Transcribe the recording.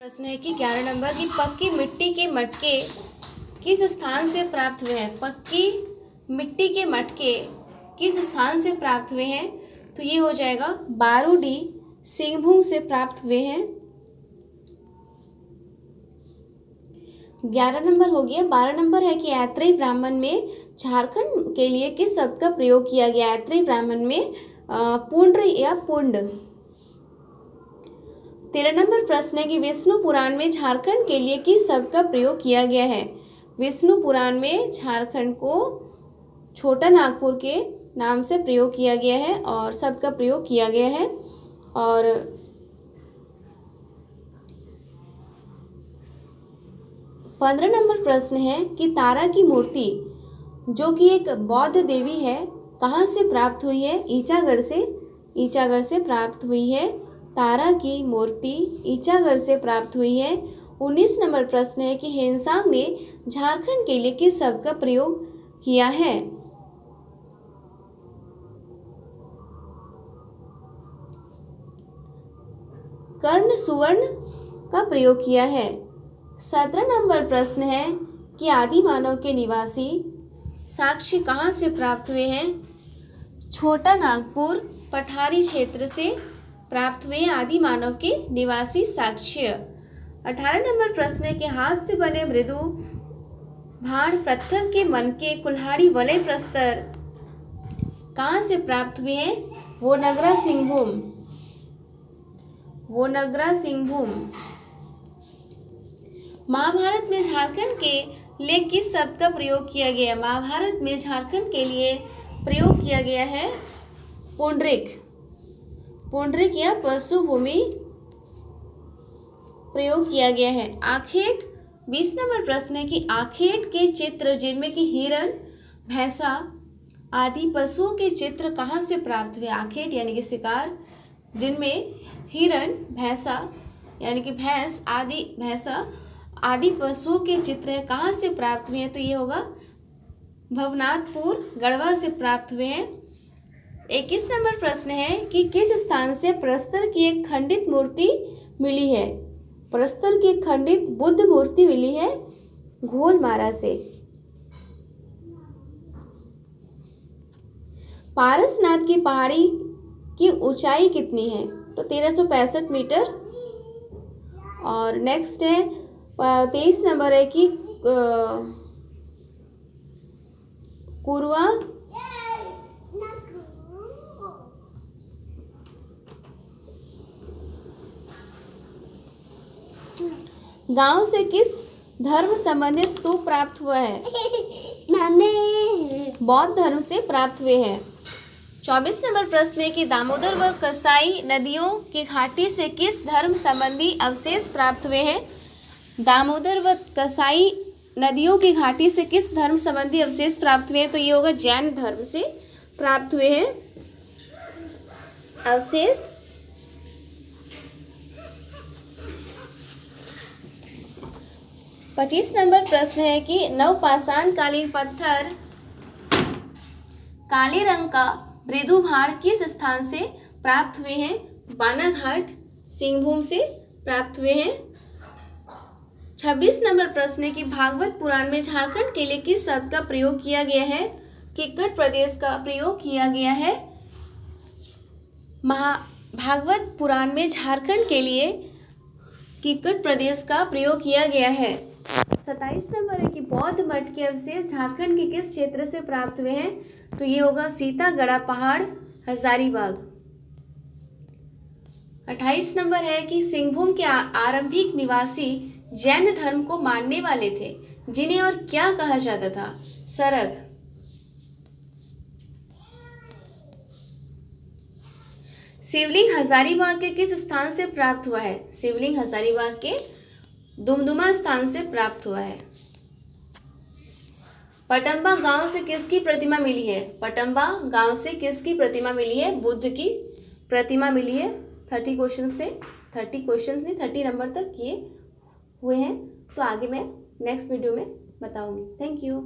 प्रश्न है कि 11 नंबर की पक्की मिट्टी के मटके किस स्थान से प्राप्त हुए हैं। पक्की मिट्टी के मटके किस स्थान से प्राप्त हुए हैं, तो ये हो जाएगा बारूडी सिंहभूम से प्राप्त हुए हैं। 11 नंबर हो गया। 12 नंबर है कि यात्री ब्राह्मण में झारखंड के लिए किस शब्द का प्रयोग किया गया। यात्री ब्राह्मण में पुंड्र या पुंड। 13 नंबर प्रश्न है कि विष्णु पुराण में झारखंड के लिए किस शब्द का प्रयोग किया गया है। विष्णु पुराण में झारखंड को छोटा नागपुर के नाम से प्रयोग किया गया है और शब्द का प्रयोग किया गया है। और 15 नंबर प्रश्न है कि तारा की मूर्ति जो कि एक बौद्ध देवी है कहाँ से प्राप्त हुई है। ईचागढ़ से प्राप्त हुई है। तारा की मूर्ति ईचागढ़ से प्राप्त हुई है। 19 नंबर प्रश्न है कि हेनसांग ने झारखंड के लिए किस शब्द का प्रयोग किया है। कर्ण सुवर्ण का प्रयोग किया है। 17 नंबर प्रश्न है कि आदि मानव के निवासी साक्ष्य कहाँ से प्राप्त हुए हैं। छोटा नागपुर पठारी क्षेत्र से प्राप्त हुए आदि मानव के निवासी साक्ष्य। 18 नंबर प्रश्न है कि हाथ से बने मृदु भाण पत्थर के मनके कुल्हाड़ी वलय प्रस्तर कहाँ से प्राप्त हुए हैं। वो नगरा सिंहभूम। महाभारत में झारखंड के लिए किस शब्द का प्रयोग किया गया। महाभारत में झारखंड के लिए प्रयोग किया गया है पुंडरिक या पशु भूमि प्रयोग किया गया है। आखेट 20 नंबर प्रश्न है कि आखेट के चित्र जिनमें कि हिरण भैंसा आदि पशुओं के चित्र कहाँ से प्राप्त हुए। आखेट यानी कि शिकार जिनमें हिरण भैंसा यानी कि भैंसा आदि पशुओं के चित्र है कहाँ से प्राप्त हुए हैं, तो ये होगा भवनाथपुर गढ़वा से प्राप्त हुए हैं। 21 नंबर प्रश्न है कि किस स्थान से प्रस्तर की एक खंडित मूर्ति मिली है। प्रस्तर की एक खंडित बुद्ध मूर्ति मिली है घोलमारा से। पारसनाथ की पहाड़ी की ऊंचाई कितनी है, तो 1365 मीटर। और नेक्स्ट है 23 नंबर है कि कुरवा गांव से किस धर्म संबंधित स्तूप प्राप्त हुआ है। बौद्ध धर्म से प्राप्त हुए हैं। 24 नंबर प्रश्न है कि दामोदर व कसाई नदियों की घाटी से किस धर्म संबंधी अवशेष प्राप्त हुए हैं। दामोदर व कसाई नदियों की घाटी से किस धर्म संबंधी अवशेष प्राप्त हुए हैं, तो ये होगा जैन धर्म से प्राप्त हुए हैं अवशेष। 25 नंबर प्रश्न है कि नवपाषाण कालीन पत्थर काले रंग का मृदु भाण किस स्थान से प्राप्त हुए हैं। बानाघाट सिंहभूम से प्राप्त हुए हैं। 26 नंबर प्रश्न है कि भागवत पुराण में झारखंड के लिए किस शब्द का प्रयोग किया गया है। किक्कट प्रदेश का प्रयोग किया गया है। भागवत पुराण में झारखंड के लिए किक्कट प्रदेश का प्रयोग किया गया है। 27 नंबर है कि बौद्ध मठ के अवशेष झारखंड के किस क्षेत्र से प्राप्त हुए हैं, तो ये होगा सीतागढ़ा पहाड़ हजारीबाग। 28 नंबर है कि सिंहभूम के आरंभिक निवासी जैन धर्म को मानने वाले थे जिन्हें और क्या कहा जाता था। सरग। शिवलिंग हजारीबाग के किस स्थान से प्राप्त हुआ है। शिवलिंग हजारीबाग के दुमदुमा स्थान से प्राप्त हुआ है। पटंबा गांव से किसकी प्रतिमा मिली है। पटंबा गांव से किसकी प्रतिमा मिली है। बुद्ध की प्रतिमा मिली है। 30 क्वेश्चंस थे 30 नंबर तक ये हुए हैं, तो आगे मैं नेक्स्ट वीडियो में बताऊंगी। Thank you.